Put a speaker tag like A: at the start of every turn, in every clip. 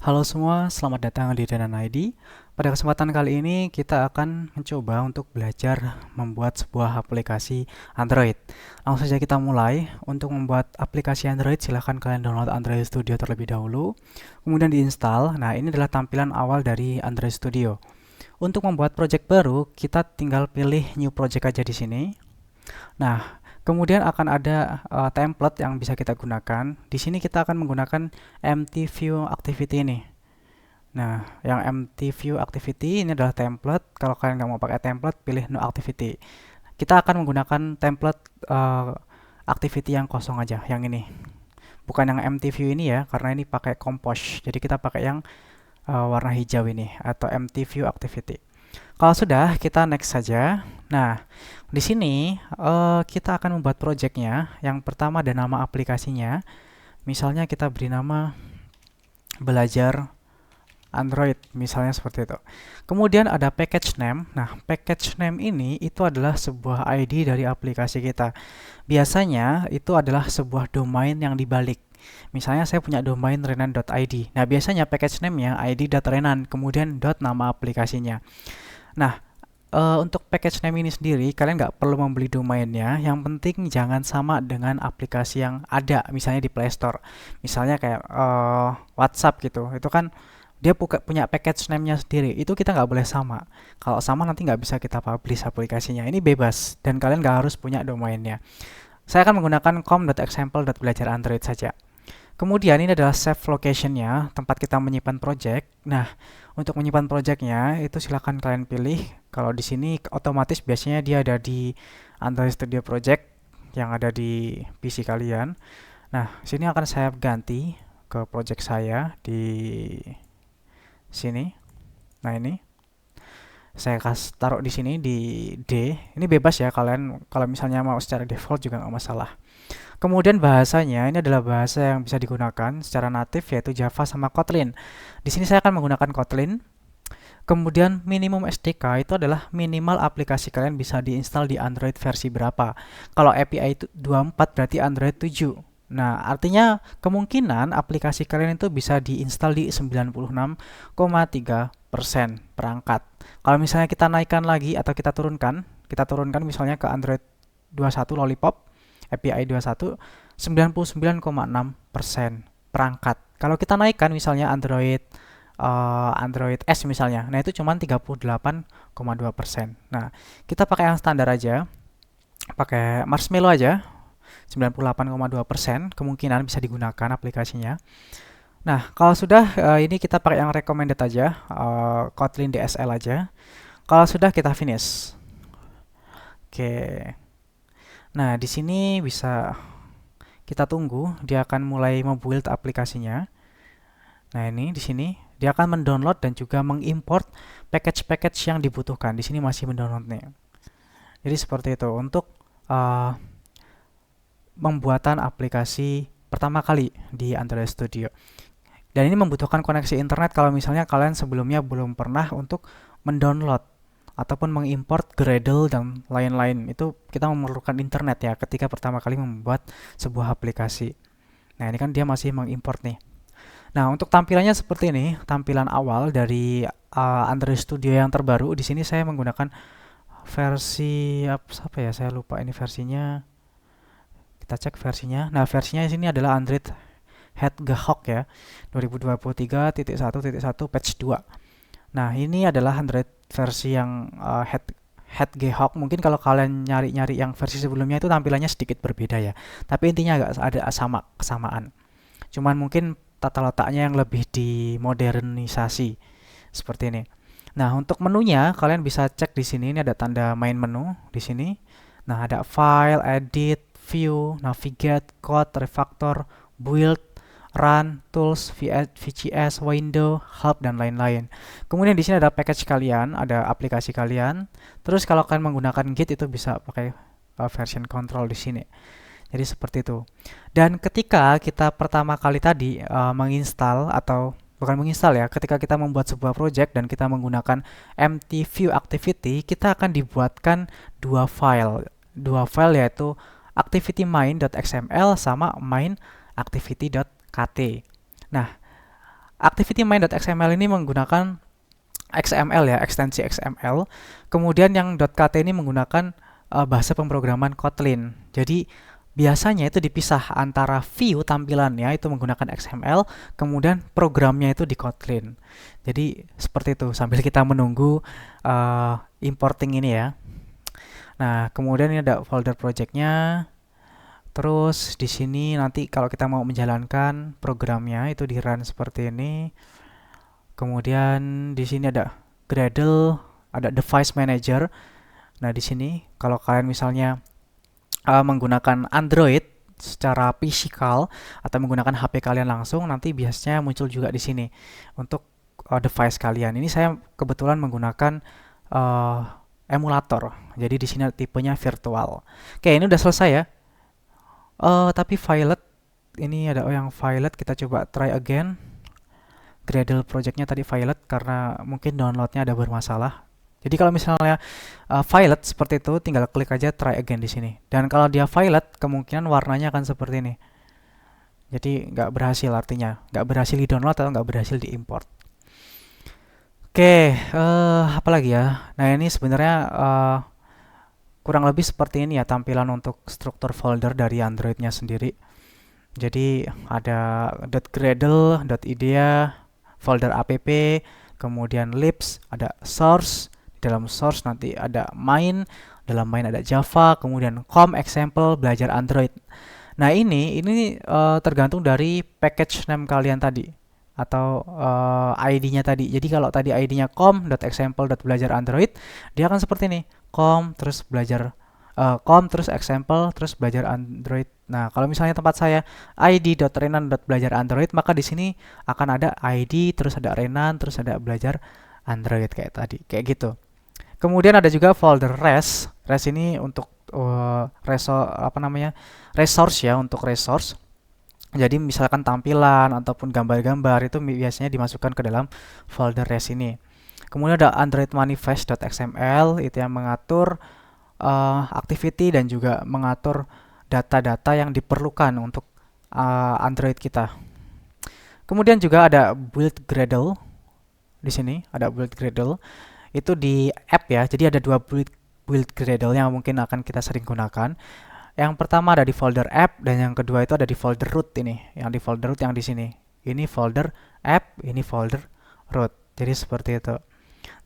A: Halo semua, selamat datang di Danan ID. Pada kesempatan kali ini kita akan mencoba untuk belajar membuat sebuah aplikasi Android. Langsung saja kita mulai. Untuk membuat aplikasi Android, silahkan kalian download Android Studio terlebih dahulu. Kemudian diinstal. Nah, ini adalah tampilan awal dari Android Studio. Untuk membuat project baru, kita tinggal pilih New Project aja di sini. Nah, kemudian akan ada template yang bisa kita gunakan. Di sini kita akan menggunakan empty view activity ini. Nah, yang empty view activity ini adalah template. Kalau kalian nggak mau pakai template, pilih no activity. Kita akan menggunakan template activity yang kosong aja, yang ini. Bukan yang empty view ini ya, karena ini pakai compose. Jadi kita pakai yang warna hijau ini atau empty view activity. Kalau sudah, kita next saja. Nah, di sini kita akan membuat projectnya. Yang pertama ada nama aplikasinya. Misalnya kita beri nama belajar Android, misalnya seperti itu. Kemudian ada package name. Nah, package name ini itu adalah sebuah ID dari aplikasi kita. Biasanya itu adalah sebuah domain yang dibalik. Misalnya saya punya domain renan.id. Nah, biasanya package name-nya id.renan, kemudian nama aplikasinya. Nah, untuk package name ini sendiri, kalian nggak perlu membeli domainnya. Yang penting jangan sama dengan aplikasi yang ada, misalnya di Play Store. Misalnya kayak WhatsApp gitu. Itu kan dia punya package name-nya sendiri. Itu kita nggak boleh sama. Kalau sama nanti nggak bisa kita publish aplikasinya. Ini bebas dan kalian nggak harus punya domainnya. Saya akan menggunakan com.example.belajarandroid saja. Kemudian ini adalah save location-nya, tempat kita menyimpan project. Nah, untuk menyimpan projectnya itu silakan kalian pilih. Kalau di sini otomatis biasanya dia ada di Android Studio Project yang ada di PC kalian. Nah, sini akan saya ganti ke project saya di sini. Nah, ini saya taruh di sini di D. Ini bebas ya, kalian kalau misalnya mau secara default juga nggak masalah. Kemudian bahasanya ini adalah bahasa yang bisa digunakan secara natif yaitu Java sama Kotlin. Di sini saya akan menggunakan Kotlin. Kemudian minimum SDK itu adalah minimal aplikasi kalian bisa diinstal di Android versi berapa. Kalau API itu 24 berarti Android 7. Nah, artinya kemungkinan aplikasi kalian itu bisa diinstal di 96,3% perangkat. Kalau misalnya kita naikkan lagi atau kita turunkan misalnya ke Android 21 Lollipop, API 21, 99,6% perangkat. Kalau kita naikkan misalnya Android S misalnya, nah itu cuma 38,2%. Nah, kita pakai yang standar aja, pakai Marshmallow aja, 98,2% kemungkinan bisa digunakan aplikasinya. Nah, kalau sudah ini kita pakai yang recommended aja, Kotlin DSL aja. Kalau sudah kita finish. Oke. Nah, di sini bisa kita tunggu, dia akan mulai membuild aplikasinya. Nah, ini di sini dia akan mendownload dan juga mengimport package-package yang dibutuhkan. Di sini masih mendownloadnya. Jadi seperti itu untuk uh, pembuatan aplikasi pertama kali di Android Studio. Dan ini membutuhkan koneksi internet kalau misalnya kalian sebelumnya belum pernah untuk mendownload ataupun mengimport Gradle dan lain-lain. Itu kita memerlukan internet ya ketika pertama kali membuat sebuah aplikasi. Nah, ini kan dia masih mengimport nih. Nah, untuk tampilannya seperti ini, tampilan awal dari Android Studio yang terbaru. Di sini saya menggunakan versi apa ya? Saya lupa ini versinya. Kita cek versinya. Nah, versinya di sini adalah Android Hedgehog ya, 2023.1.1 patch 2. Nah, ini adalah Android versi yang Hedgehog. Mungkin kalau kalian nyari-nyari yang versi sebelumnya itu tampilannya sedikit berbeda ya. Tapi intinya agak ada kesamaan. Cuman mungkin tata letaknya yang lebih dimodernisasi seperti ini. Nah, untuk menunya kalian bisa cek di sini. Ini ada tanda main menu di sini. Nah, ada file, edit, view, navigate, code, refactor, build, run, tools, VGS, window, help dan lain-lain. Kemudian di sini ada package kalian, ada aplikasi kalian. Terus kalau kalian menggunakan Git itu bisa pakai version control di sini. Jadi seperti itu. Dan ketika kita pertama kali tadi menginstal atau bukan menginstal ya, ketika kita membuat sebuah project dan kita menggunakan empty view activity, kita akan dibuatkan dua file. Dua file yaitu activity main.xml sama main activity.kt. Nah, activity main.xml ini menggunakan XML ya, ekstensi XML. Kemudian yang .kt ini menggunakan bahasa pemrograman Kotlin. Jadi biasanya itu dipisah antara view tampilannya itu menggunakan XML, kemudian programnya itu di Kotlin. Jadi seperti itu sambil kita menunggu importing ini ya. Nah, kemudian ini ada folder projectnya. Terus di sini nanti kalau kita mau menjalankan programnya itu di run seperti ini. Kemudian di sini ada Gradle, ada Device Manager. Nah, di sini kalau kalian misalnya menggunakan Android secara physical atau menggunakan HP kalian langsung, nanti biasanya muncul juga di sini untuk device kalian. Ini saya kebetulan menggunakan emulator. Jadi di sini tipenya virtual. Oke, ini udah selesai ya. Tapi Violet ini ada yang Violet, kita coba try again. Gradle projectnya tadi Violet karena mungkin downloadnya ada bermasalah. Jadi kalau misalnya Violet seperti itu, tinggal klik aja try again di sini. Dan kalau dia Violet, kemungkinan warnanya akan seperti ini. Jadi nggak berhasil, artinya nggak berhasil di download atau nggak berhasil diimport. Oke, apa lagi ya? Nah, ini sebenarnya kurang lebih seperti ini ya tampilan untuk struktur folder dari Androidnya sendiri. Jadi ada .gradle, .idea, folder app, kemudian libs, ada source, di dalam source nanti ada main, dalam main ada Java, kemudian com example belajar Android. Nah, ini tergantung dari package name kalian tadi atau ID-nya tadi. Jadi kalau tadi ID-nya com.example.belajar Android, dia akan seperti ini. Com terus belajar com terus example terus belajar Android. Nah, kalau misalnya tempat saya id.renan.belajar Android, maka di sini akan ada ID terus ada Renan terus ada belajar Android kayak tadi, kayak gitu. Kemudian ada juga folder res. Res ini untuk resource ya, untuk resource. Jadi misalkan tampilan ataupun gambar-gambar itu biasanya dimasukkan ke dalam folder res ini. Kemudian ada Android manifest.xml, itu yang mengatur activity dan juga mengatur data-data yang diperlukan untuk Android kita. Kemudian juga ada build Gradle. Di sini ada build Gradle. Itu di app ya. Jadi ada dua build Gradle yang mungkin akan kita sering gunakan. Yang pertama ada di folder app dan yang kedua itu ada di folder root ini. Yang di folder root yang di sini. Ini folder app, ini folder root. Jadi seperti itu.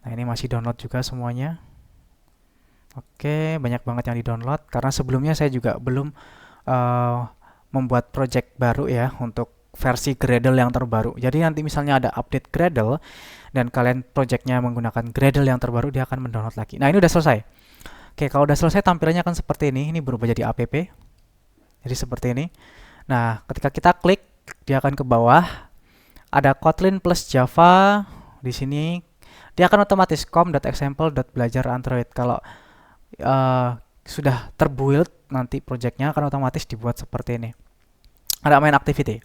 A: Nah, ini masih download juga semuanya. Oke, banyak banget yang di-download karena sebelumnya saya juga belum membuat project baru ya untuk versi Gradle yang terbaru. Jadi nanti misalnya ada update Gradle dan kalian projectnya menggunakan Gradle yang terbaru, dia akan mendownload lagi. Nah, ini udah selesai. Oke, kalau udah selesai tampilannya akan seperti ini. Ini berubah jadi app. Jadi seperti ini. Nah, ketika kita klik, dia akan ke bawah. Ada Kotlin plus Java di sini. Dia akan otomatis com.example.belajar Android. Kalau sudah terbuild, nanti projectnya akan otomatis dibuat seperti ini. Ada main activity.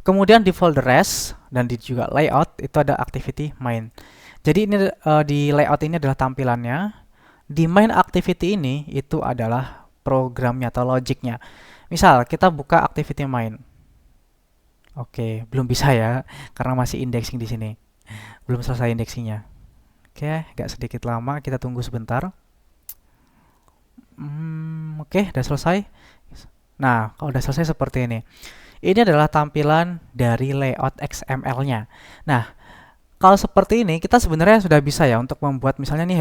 A: Kemudian di folder res dan di juga layout itu ada activity main. Jadi ini di layout ini adalah tampilannya. Di main activity ini itu adalah programnya atau logiknya. Misal kita buka activity main. Oke, belum bisa ya karena masih indexing di sini. Belum selesai indexingnya. Oke, agak sedikit lama, kita tunggu sebentar. Oke, udah selesai. Nah, kalau udah selesai seperti ini. Ini adalah tampilan dari layout XML-nya. Nah, kalau seperti ini kita sebenarnya sudah bisa ya untuk membuat misalnya nih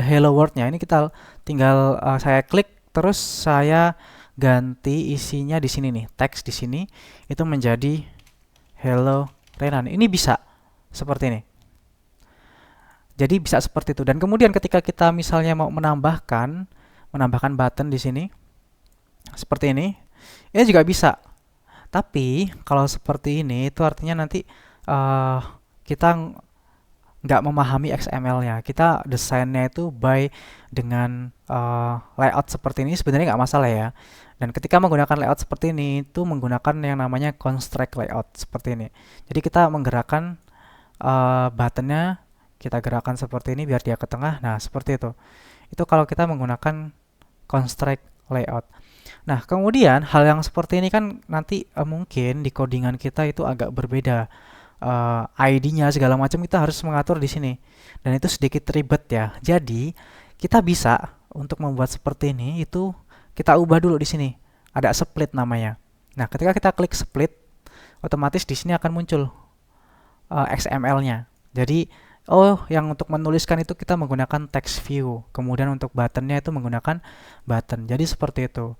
A: hello world-nya. Ini kita tinggal saya klik terus saya ganti isinya di sini nih, teks di sini itu menjadi hello Renan. Ini bisa seperti ini. Jadi bisa seperti itu. Dan kemudian ketika kita misalnya mau menambahkan button di sini seperti ini juga bisa. Tapi kalau seperti ini itu artinya nanti kita nggak memahami XML-nya. Kita desainnya itu dengan layout seperti ini sebenarnya nggak masalah ya. Dan ketika menggunakan layout seperti ini itu menggunakan yang namanya constraint layout seperti ini. Jadi kita menggerakkan buttonnya, kita gerakkan seperti ini biar dia ke tengah. Nah, seperti itu. Itu kalau kita menggunakan constraint layout. Nah, kemudian hal yang seperti ini kan nanti mungkin di codingan kita itu agak berbeda. ID-nya segala macam kita harus mengatur di sini. Dan itu sedikit ribet ya. Jadi, kita bisa untuk membuat seperti ini itu kita ubah dulu di sini. Ada split namanya. Nah, ketika kita klik split, otomatis di sini akan muncul XML-nya. Jadi, yang untuk menuliskan itu kita menggunakan text view. Kemudian untuk button-nya itu menggunakan button. Jadi seperti itu.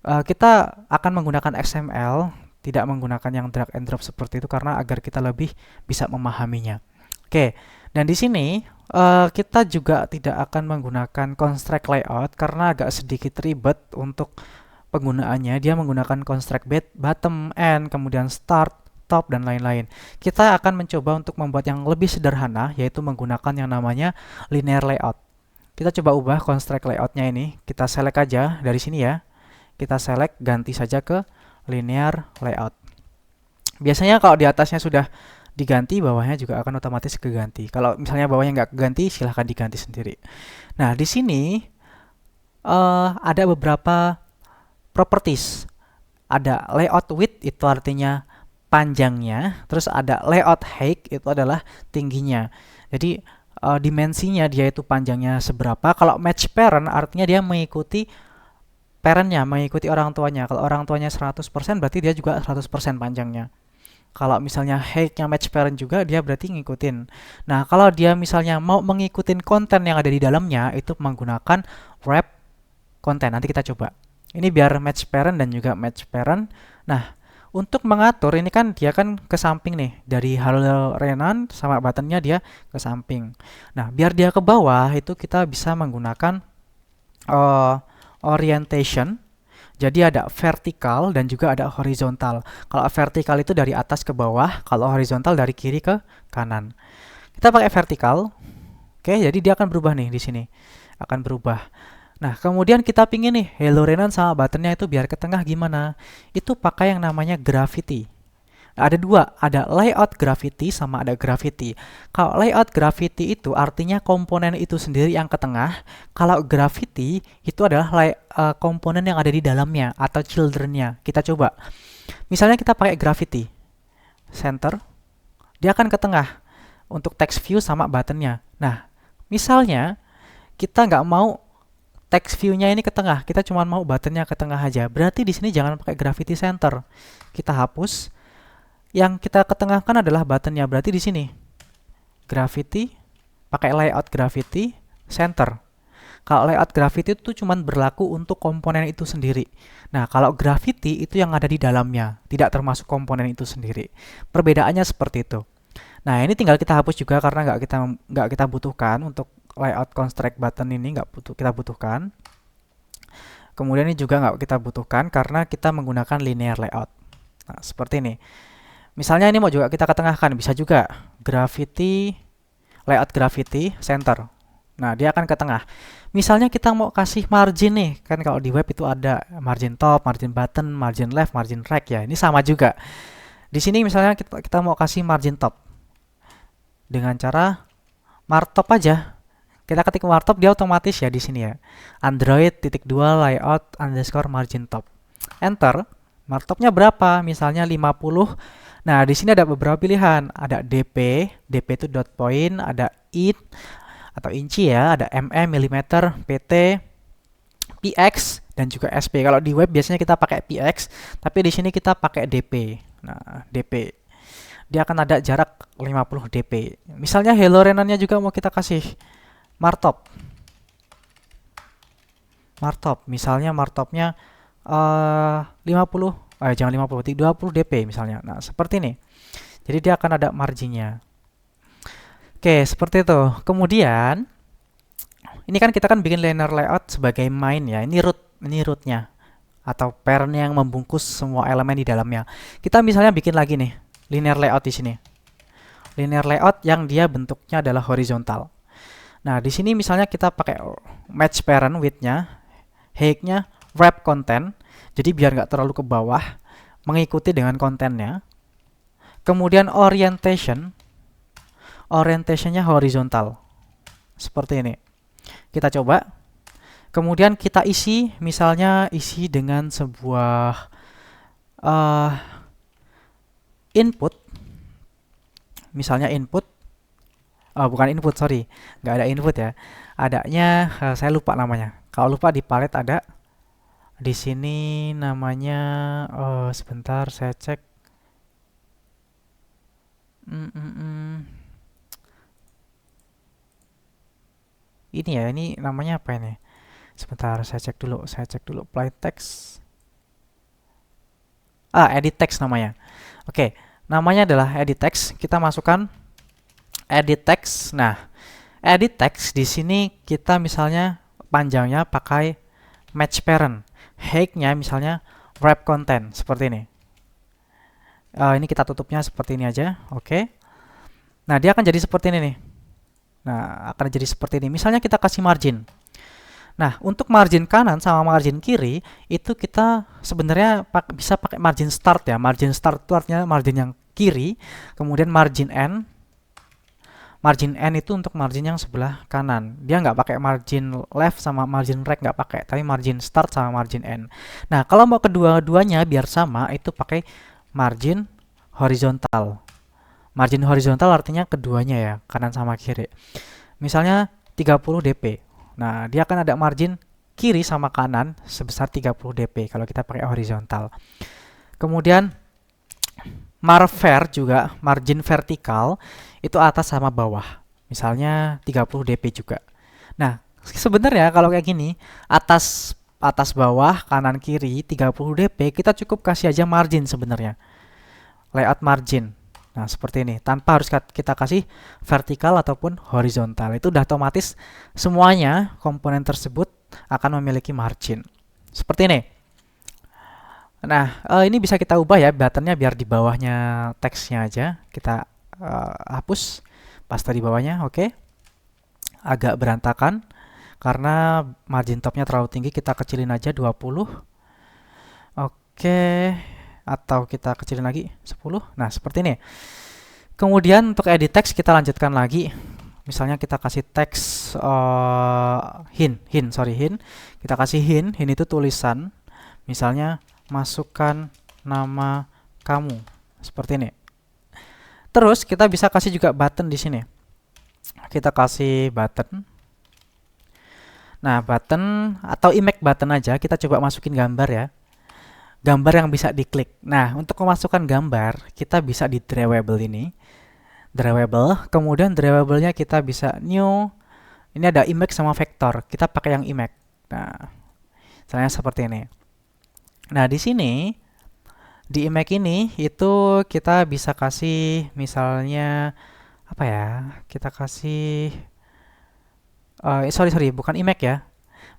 A: Kita akan menggunakan XML, tidak menggunakan yang drag and drop seperti itu karena agar kita lebih bisa memahaminya. Oke, dan di sini kita juga tidak akan menggunakan construct layout karena agak sedikit ribet untuk penggunaannya. Dia menggunakan construct bottom, end, kemudian start, top, dan lain-lain. Kita akan mencoba untuk membuat yang lebih sederhana, yaitu menggunakan yang namanya linear layout. Kita coba ubah construct layoutnya ini. Kita select aja dari sini ya. Kita select, ganti saja ke linear layout. Biasanya kalau di atasnya sudah diganti, bawahnya juga akan otomatis keganti. Kalau misalnya bawahnya nggak keganti, silahkan diganti sendiri. Nah, di sini ada beberapa properties. Ada layout width, itu artinya panjangnya. Terus ada layout height, itu adalah tingginya. Jadi dimensinya dia itu panjangnya seberapa. Kalau match parent artinya dia mengikuti parentnya, mengikuti orang tuanya. Kalau orang tuanya 100%, berarti dia juga 100% panjangnya. Kalau misalnya height-nya match parent juga, dia berarti ngikutin. Nah, kalau dia misalnya mau mengikuti konten yang ada di dalamnya, itu menggunakan wrap konten. Nanti kita coba. Ini biar match parent dan juga match parent. Nah, untuk mengatur, ini kan dia kan ke samping nih. Dari Hello Renan sama buttonnya dia ke samping. Nah, biar dia ke bawah, itu kita bisa menggunakan orientation. Jadi ada vertikal dan juga ada horizontal. Kalau vertikal itu dari atas ke bawah, kalau horizontal dari kiri ke kanan. Kita pakai vertikal. Oke, jadi dia akan berubah nih di sini. Akan berubah. Nah, kemudian kita pingin nih Hello Renan sama buttonnya itu biar ke tengah gimana? Itu pakai yang namanya gravity. Ada dua, ada layout gravity sama ada gravity. Kalau layout gravity itu artinya komponen itu sendiri yang ke tengah. Kalau gravity itu adalah komponen yang ada di dalamnya atau children-nya. Kita coba. Misalnya kita pakai gravity center, dia akan ke tengah untuk text view sama buttonnya. Nah, misalnya kita nggak mau text view-nya ini ke tengah, kita cuma mau buttonnya ke tengah aja. Berarti di sini jangan pakai gravity center. Kita hapus. Yang kita ketengahkan adalah buttonnya, berarti di sini gravity, pakai layout gravity center. Kalau layout gravity itu cuma berlaku untuk komponen itu sendiri. Nah, kalau gravity itu yang ada di dalamnya, tidak termasuk komponen itu sendiri. Perbedaannya seperti itu. Nah, ini tinggal kita hapus juga karena nggak kita butuhkan untuk layout construct button ini kita butuhkan. Kemudian ini juga nggak kita butuhkan karena kita menggunakan linear layout. Nah, seperti ini. Misalnya ini mau juga kita ketengahkan, bisa juga gravity, layout gravity center. Nah, dia akan ke tengah. Misalnya kita mau kasih margin nih, kan kalau di web itu ada margin top, margin button, margin left, margin right ya. Ini sama juga. Di sini misalnya kita mau kasih margin top. Dengan cara martop aja. Kita ketik martop dia otomatis ya di sini ya. Android.2 layout underscore margin top. Enter. Martopnya berapa? Misalnya 50. Nah, di sini ada beberapa pilihan. Ada DP itu dot point, ada int atau inci ya, ada mm, milimeter, pt, px, dan juga sp. Kalau di web biasanya kita pakai px, tapi di sini kita pakai dp. Nah, dp. Dia akan ada jarak 50 dp. Misalnya Hello Renannya juga mau kita kasih martop. Misalnya martopnya 50. Jangan 50, 20 dp misalnya. Nah, seperti ini. Jadi dia akan ada marginnya. Oke, seperti itu. Kemudian, ini kan kita kan bikin linear layout sebagai main ya. Ini root-nya. Atau parent yang membungkus semua elemen di dalamnya. Kita misalnya bikin lagi nih, linear layout di sini. Linear layout yang dia bentuknya adalah horizontal. Nah, di sini misalnya kita pakai match parent width-nya, height-nya, wrap content. Jadi biar nggak terlalu ke bawah, mengikuti dengan kontennya. Kemudian orientationnya horizontal. Seperti ini. Kita coba. Kemudian kita isi, misalnya isi dengan sebuah input. misalnya input, oh bukan input, sorry, nggak ada input ya. Adanya, saya lupa namanya. Kalau lupa di palet ada, di sini namanya, sebentar saya cek. Hmm, hmm, hmm. Ini ya, ini namanya apa ini? Sebentar, saya cek dulu plain text. Edit text namanya. Oke, namanya adalah edit text. Kita masukkan edit text. Nah, edit text di sini kita misalnya panjangnya pakai match parent. Height-nya misalnya wrap content seperti ini. Ini kita tutupnya seperti ini aja. Oke. Nah, dia akan jadi seperti ini nih. Nah, akan jadi seperti ini. Misalnya kita kasih margin. Nah, untuk margin kanan sama margin kiri itu kita sebenarnya bisa pakai margin start ya. Margin start itu artinya margin yang kiri, kemudian margin N. Margin N itu untuk margin yang sebelah kanan. Dia nggak pakai margin left sama margin right, nggak pakai, tapi margin start sama margin N. Nah, kalau mau kedua-duanya biar sama, itu pakai margin horizontal. Margin horizontal artinya keduanya ya, kanan sama kiri. Misalnya 30 dp. Nah, dia akan ada margin kiri sama kanan sebesar 30 dp kalau kita pakai horizontal. Kemudian marver juga, margin vertikal itu atas sama bawah. Misalnya 30 dp juga. Nah, sebenarnya kalau kayak gini, atas bawah, kanan kiri 30 dp, kita cukup kasih aja margin sebenarnya. Layout margin. Nah, seperti ini. Tanpa harus kita kasih vertikal ataupun horizontal. Itu udah otomatis semuanya komponen tersebut akan memiliki margin. Seperti ini. Nah, ini bisa kita ubah ya buttonnya biar di bawahnya teksnya aja. Kita hapus paste di bawahnya. Oke. Agak berantakan karena margin topnya terlalu tinggi. Kita kecilin aja 20. Oke. Atau kita kecilin lagi 10. Nah, seperti ini. Kemudian untuk edit text kita lanjutkan lagi. Misalnya kita kasih teks hint. Kita kasih hint itu tulisan. Misalnya masukkan nama kamu. Seperti ini. Terus kita bisa kasih juga button di sini. Kita kasih button. Nah, button atau image button aja, kita coba masukin gambar ya. Gambar yang bisa diklik. Nah, untuk memasukkan gambar, kita bisa di drawable ini. Drawable, kemudian drawable-nya kita bisa new. Ini ada image sama vektor. Kita pakai yang image. Nah, misalnya seperti ini. Nah, di sini di image ini itu kita bisa kasih misalnya apa ya? Kita kasih sorry, bukan image ya.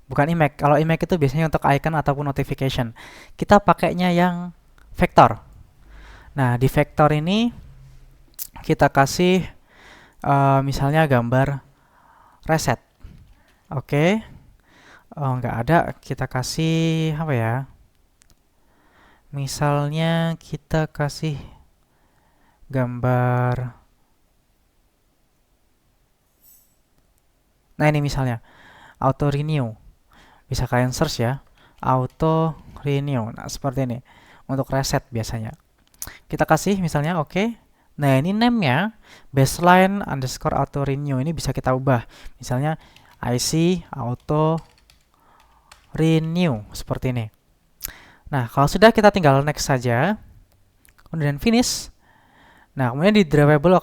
A: Bukan image. Kalau image itu biasanya untuk icon ataupun notification. Kita pakainya yang vektor. Nah, di vektor ini kita kasih misalnya gambar reset. Oke. Nggak ada. Kita kasih apa ya? Misalnya kita kasih gambar. Nah, ini misalnya auto renew. Bisa kalian search ya, auto renew. Nah, seperti ini untuk reset biasanya. Kita kasih misalnya oke. Nah, ini name-nya baseline underscore auto renew. Ini bisa kita ubah. Misalnya IC auto renew seperti ini. Nah, kalau sudah kita tinggal next saja. Kemudian finish. Nah, kemudian di drawable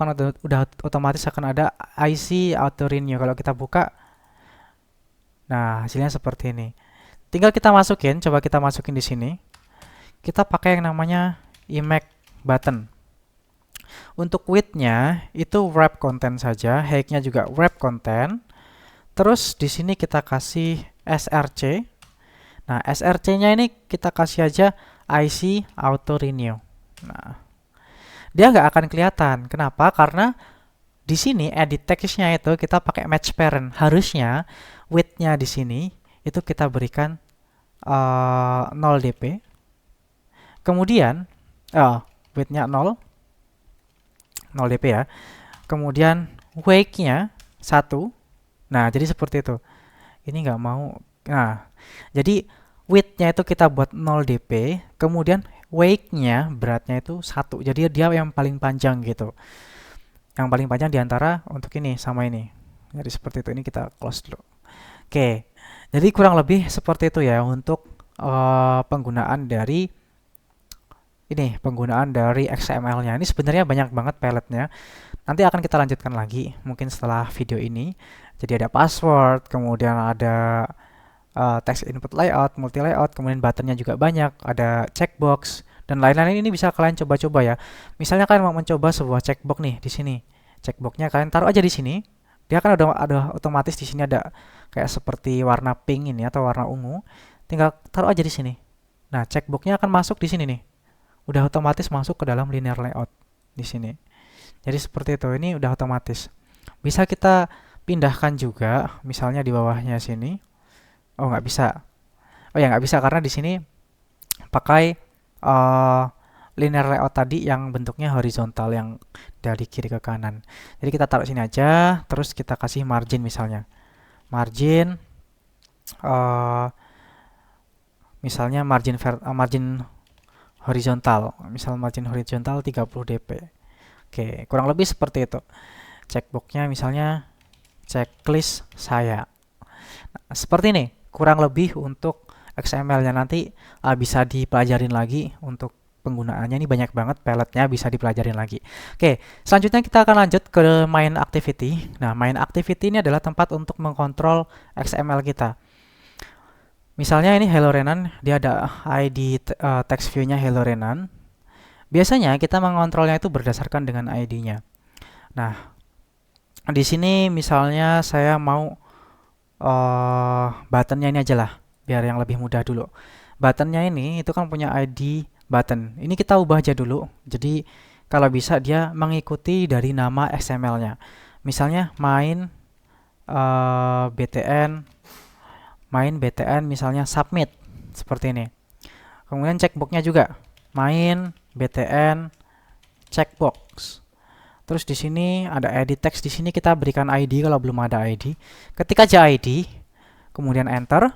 A: udah otomatis akan ada IC auto renew. Kalau kita buka, nah, hasilnya seperti ini. Tinggal kita masukin, coba kita masukin di sini. Kita pakai yang namanya image button. Untuk width-nya itu wrap content saja, height-nya juga wrap content. Terus di sini kita kasih src. Nah, src-nya ini kita kasih aja IC auto renew. Nah, dia nggak akan kelihatan. Kenapa? Karena di sini edit text-nya itu kita pakai match parent. Harusnya width-nya di sini itu kita berikan 0 dp. Kemudian width-nya 0 dp ya. Kemudian weight-nya 1. Nah, jadi seperti itu. Ini nggak mau. Nah, jadi width-nya itu kita buat 0 dp. Kemudian weight-nya, beratnya itu 1. Jadi dia yang paling panjang gitu. yang paling panjang di antara untuk ini sama ini. Jadi seperti itu. Ini kita close dulu. Oke. Jadi kurang lebih seperti itu ya untuk penggunaan dari XML-nya. Ini sebenarnya banyak banget paletnya. Nanti akan kita lanjutkan lagi mungkin setelah video ini. Jadi ada password, kemudian ada text input layout, multi layout, kemudian buttonnya juga banyak, ada checkbox dan lain-lain. Ini bisa kalian coba-coba ya. Misalnya kalian mau mencoba sebuah checkbox nih di sini. Checkboxnya kalian taruh aja di sini. Dia kan ada otomatis di sini ada kayak seperti warna pink ini atau warna ungu. Tinggal taruh aja di sini. Nah, checkboxnya akan masuk di sini nih. Udah otomatis masuk ke dalam linear layout di sini. Jadi seperti itu. Ini udah otomatis. Bisa kita pindahkan juga, misalnya di bawahnya sini. Oh, nggak bisa. Oh ya, nggak bisa karena di sini pakai linear layout tadi yang bentuknya horizontal yang dari kiri ke kanan. Jadi kita taruh sini aja, terus kita kasih margin misalnya. Margin, misalnya margin horizontal. Misal margin horizontal 30 dp. Oke, kurang lebih seperti itu. Checkboxnya misalnya checklist saya. Nah, seperti ini, kurang lebih untuk XML-nya nanti bisa dipelajarin lagi untuk penggunaannya. Ini banyak banget paletnya, bisa dipelajarin lagi. Oke, selanjutnya kita akan lanjut ke main activity. Nah, main activity ini adalah tempat untuk mengkontrol XML kita. Misalnya ini Hello Renan, dia ada ID text view-nya Hello Renan. Biasanya kita mengontrolnya itu berdasarkan dengan ID-nya. Nah, di sini misalnya saya mau buttonnya ini aja lah, biar yang lebih mudah dulu. Buttonnya ini itu kan punya ID button. Ini kita ubah aja dulu. Jadi kalau bisa dia mengikuti dari nama XML-nya. Misalnya btn misalnya submit seperti ini. Kemudian checkbox-nya juga btn checkbox. Terus di sini ada edit text, di sini kita berikan ID kalau belum ada ID. Ketika aja ID, kemudian enter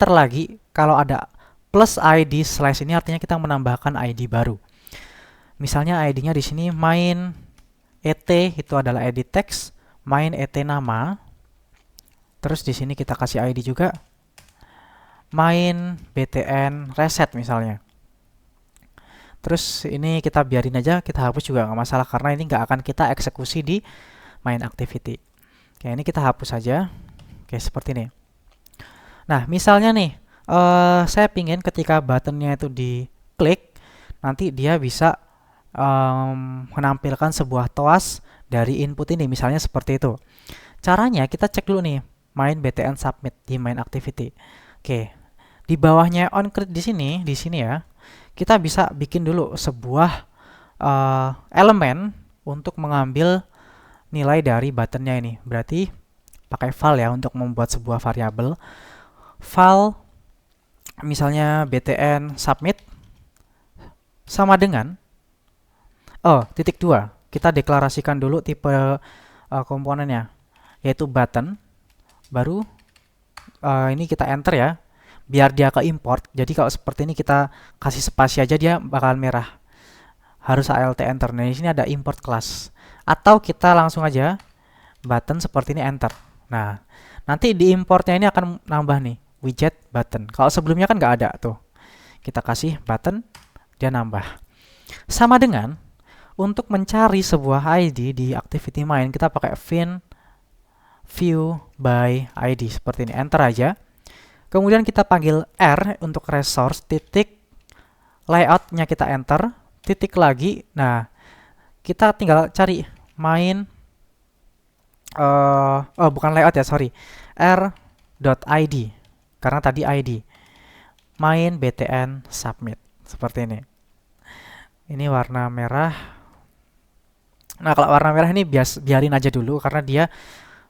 A: lagi. Kalau ada plus ID slash ini artinya kita menambahkan ID baru. Misalnya ID-nya di sini et itu adalah edit text, et nama. Terus di sini kita kasih ID juga btn reset misalnya. Terus ini kita biarin aja, kita hapus juga nggak masalah karena ini nggak akan kita eksekusi di main activity. Oke, ini kita hapus saja. Oke, seperti ini. Nah, misalnya nih, saya pingin ketika buttonnya itu diklik, nanti dia bisa menampilkan sebuah toas dari input ini, misalnya seperti itu. Caranya kita cek dulu nih, btn submit di main activity. Oke, di bawahnya onCreate di sini ya. Kita bisa bikin dulu sebuah elemen untuk mengambil nilai dari buttonnya ini. Berarti pakai file ya untuk membuat sebuah variabel. File misalnya btn submit sama dengan titik 2. Kita deklarasikan dulu tipe komponennya, yaitu button. Baru ini kita enter ya, biar dia ke import. Jadi kalau seperti ini kita kasih spasi aja dia bakal merah. Harus alt enter. Nah, di sini ada import class. Atau kita langsung aja button seperti ini enter. Nah, nanti di importnya ini akan nambah nih widget button. Kalau sebelumnya kan nggak ada tuh. Kita kasih button, dia nambah. Sama dengan untuk mencari sebuah ID di activity main, kita pakai view by ID seperti ini. Enter aja. Kemudian kita panggil R untuk resource, titik, layoutnya kita enter, titik lagi. Nah, kita tinggal cari bukan layout ya, sorry. R.id, karena tadi ID. btn submit, seperti ini. Ini warna merah. Nah, kalau warna merah ini biarin aja dulu, karena dia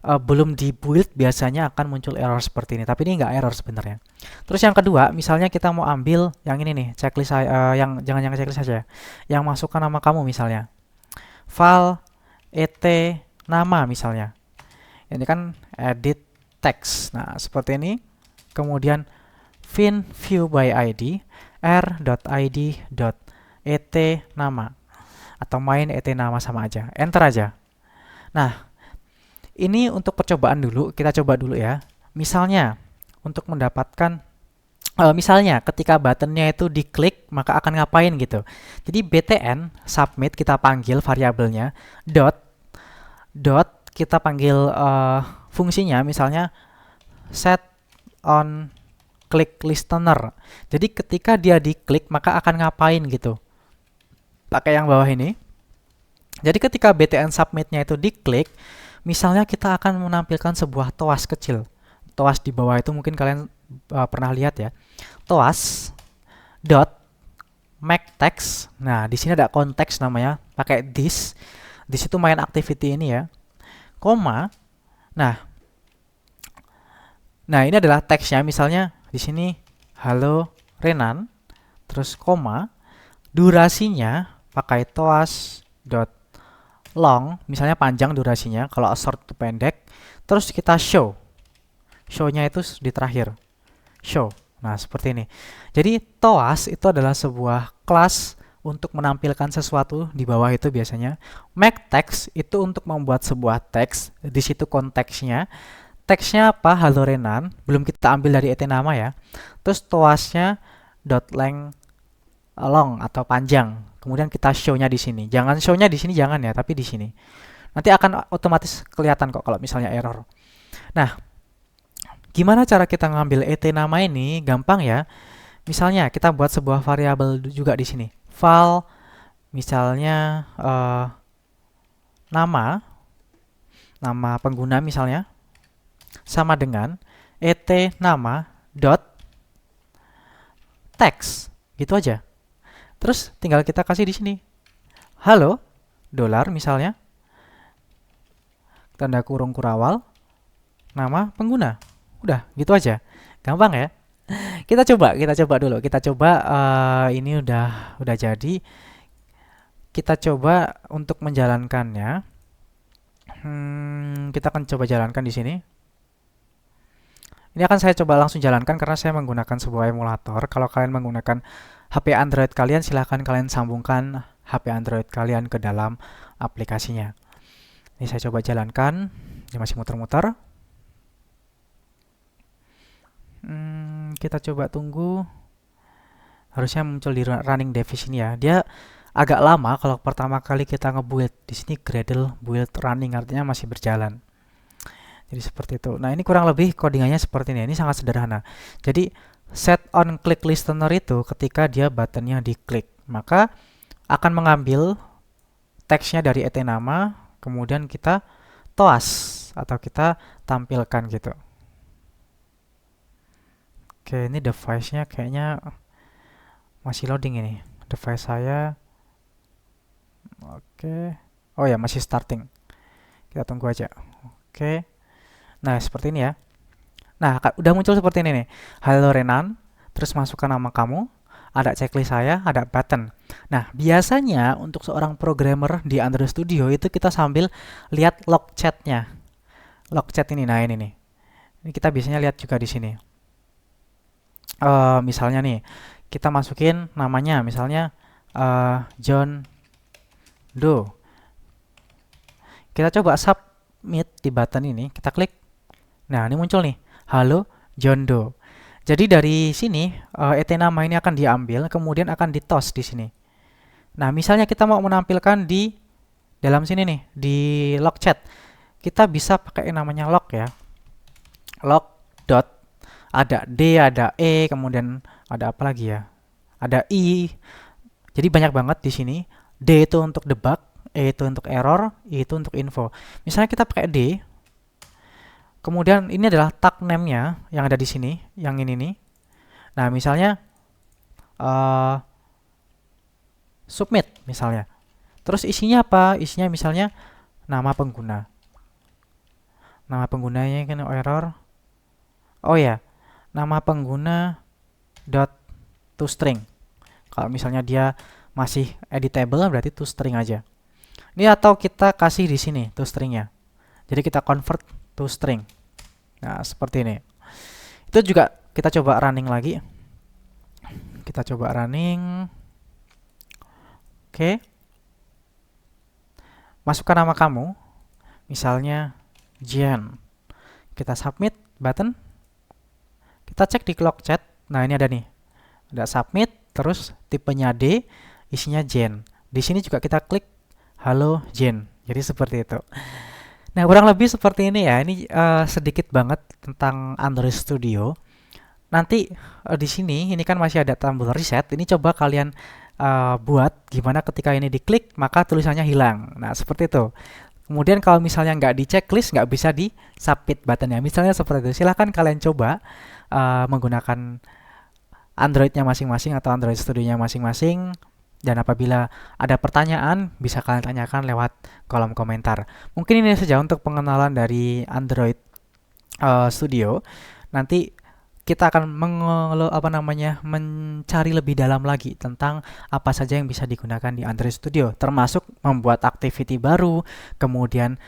A: belum di build biasanya akan muncul error seperti ini, tapi ini nggak error sebenarnya. Terus yang kedua, misalnya kita mau ambil yang ini nih, checklist yang jangan checklist saja, yang masukkan nama kamu misalnya, file et nama misalnya, ini kan edit text. Nah, seperti ini. Kemudian view by id r.id.et nama atau et nama sama aja, enter aja. Nah, ini untuk percobaan dulu, kita coba dulu ya. Misalnya, untuk mendapatkan misalnya ketika buttonnya itu diklik maka akan ngapain gitu. Jadi btn submit kita panggil variabelnya dot dot kita panggil fungsinya misalnya set on click listener. Jadi ketika dia diklik maka akan ngapain gitu. Pakai yang bawah ini. Jadi ketika btn submitnya itu diklik, misalnya kita akan menampilkan sebuah toas kecil. Toas di bawah itu mungkin kalian pernah lihat ya. Toas dot make text. Nah, di sini ada konteks namanya, pakai this. Di situ main activity ini ya. Koma. Nah, ini adalah teksnya. Misalnya di sini halo Renan, terus koma, durasinya pakai toas dot long, misalnya panjang durasinya, kalau short itu pendek. Terus kita show. Show-nya itu di terakhir. Show. Nah, seperti ini. Jadi, toas itu adalah sebuah kelas untuk menampilkan sesuatu di bawah itu biasanya. Make text itu untuk membuat sebuah teks. Di situ konteksnya. Teksnya apa? Halo Renan. Belum kita ambil dari nama ya. Terus toasnya dot length long atau panjang. Kemudian kita show-nya di sini. Jangan show-nya di sini, jangan ya, tapi di sini. Nanti akan otomatis kelihatan kok kalau misalnya error. Nah, gimana cara kita ngambil nama ini? Gampang ya. Misalnya kita buat sebuah variabel juga di sini. File, misalnya nama pengguna misalnya sama dengan nama dot text, gitu aja. Terus tinggal kita kasih di sini halo dolar misalnya tanda kurung kurawal nama pengguna. Udah, gitu aja. Gampang ya. Kita coba dulu. Kita coba ini udah jadi. Kita coba untuk menjalankannya. Kita akan coba jalankan di sini. Ini akan saya coba langsung jalankan karena saya menggunakan sebuah emulator. Kalau kalian menggunakan HP Android kalian, silahkan kalian sambungkan HP Android kalian ke dalam aplikasinya. Ini saya coba jalankan. Ini masih muter-muter. Kita coba tunggu. Harusnya muncul di running dev ini ya. Dia agak lama kalau pertama kali kita nge-build. Di sini Gradle build running artinya masih berjalan. Jadi seperti itu. Nah, ini kurang lebih codingannya seperti ini. Ini sangat sederhana. Jadi set on click listener itu ketika dia buttonnya diklik, maka akan mengambil teksnya dari nama, kemudian kita toas atau kita tampilkan gitu. Oke, ini device-nya kayaknya masih loading ini. Device saya. Oke. Oh ya, masih starting. Kita tunggu aja. Oke. Nah, seperti ini ya. Nah, udah muncul seperti ini nih. Halo Renan, terus masukkan nama kamu, ada checklist saya, ada button. Nah, biasanya untuk seorang programmer di Android Studio itu kita sambil lihat log chat-nya. Log chat ini, nah ini nih. Ini kita biasanya lihat juga di sini. Misalnya nih, kita masukin namanya, misalnya John Doe. Kita coba submit di button ini, kita klik. Nah, ini muncul nih, halo John Doe. Jadi dari sini nama ini akan diambil, kemudian akan ditos di sini. Nah, misalnya kita mau menampilkan di dalam sini nih, di log chat, kita bisa pakai namanya log ya. Log dot ada D, ada E, kemudian ada apa lagi ya? Ada I. Jadi banyak banget di sini. D itu untuk debug, E itu untuk error, I itu untuk info. Misalnya kita pakai D. Kemudian ini adalah tag name-nya yang ada di sini, yang ini nih. Nah, misalnya submit misalnya. Terus isinya apa? Isinya misalnya nama pengguna. Nama penggunanya kan error. Oh ya, nama pengguna dot toString. Kalau misalnya dia masih editable berarti toString aja. Ini atau kita kasih di sini toString-nya. Jadi kita convert toString. Nah, seperti ini. Itu juga kita coba running lagi. Kita coba running. Oke. Masukkan nama kamu. misalnya Jen. Kita submit button, kita cek di clock chat. Nah, ini ada nih, ada submit, terus tipenya D, isinya Jen. Di sini juga kita klik halo Jen. Jadi seperti itu. Nah, kurang lebih seperti ini ya. Ini sedikit banget tentang Android Studio. Nanti di sini ini kan masih ada tombol reset. Ini coba kalian buat gimana ketika ini diklik maka tulisannya hilang. Nah, seperti itu. Kemudian kalau misalnya nggak di checklist, nggak bisa di submit buttonnya. Misalnya seperti itu. Silahkan kalian coba menggunakan Android-nya masing-masing atau Android Studio-nya masing-masing. Dan apabila ada pertanyaan, bisa kalian tanyakan lewat kolom komentar. Mungkin ini saja untuk pengenalan dari Android Studio. Nanti kita akan mencari lebih dalam lagi tentang apa saja yang bisa digunakan di Android Studio, termasuk membuat activity baru, kemudian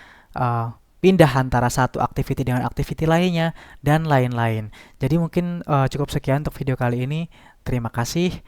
A: pindah antara satu activity dengan activity lainnya, dan lain-lain. Jadi mungkin cukup sekian untuk video kali ini. Terima kasih.